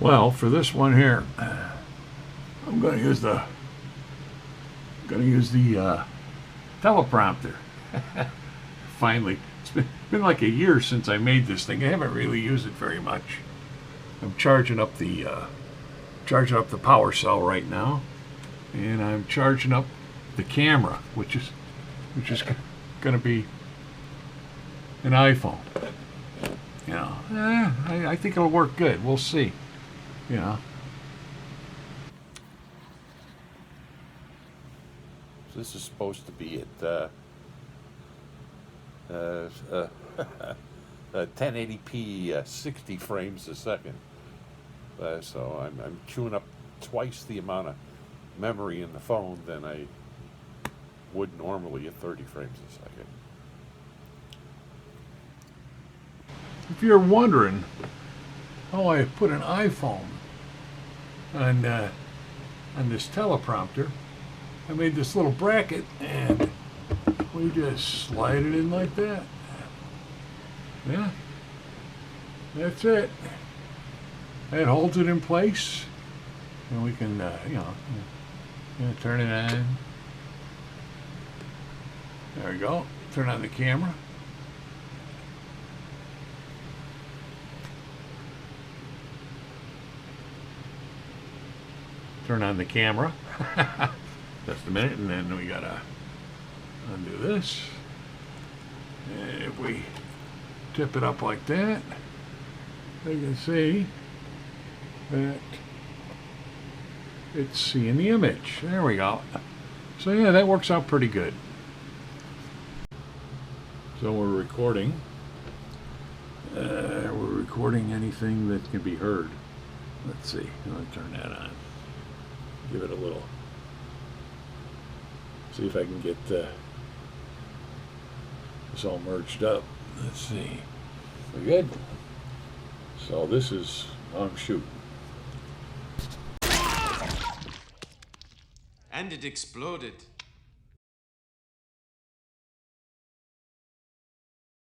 Well, for this one here, I'm going to use the teleprompter. Finally, it's been like a year since I made this thing. I haven't really used it very much. I'm charging up the power cell right now, and I'm charging up the camera, which is going to be an iPhone. You know, I think it'll work good. We'll see. You know. So this is supposed to be at 1080p, 60 frames a second. So I'm chewing up twice the amount of memory in the phone than I would normally at 30 frames a second. If you're wondering how I put an iPhone on this teleprompter, I made this little bracket and we just slide it in like that. Yeah, that's it. That holds it in place, and we can, turn it on. There we go. Turn on the camera. Turn on the camera. Just a minute, and then we gotta undo this. And if we tip it up like that, you can see that it's seeing the image. There we go. So yeah, that works out pretty good. So we're recording. We're recording anything that can be heard. Let's see. Let me turn that on. Give it a little. See if I can get this all merged up. Let's see. We good? So this is I'm shooting. And it exploded.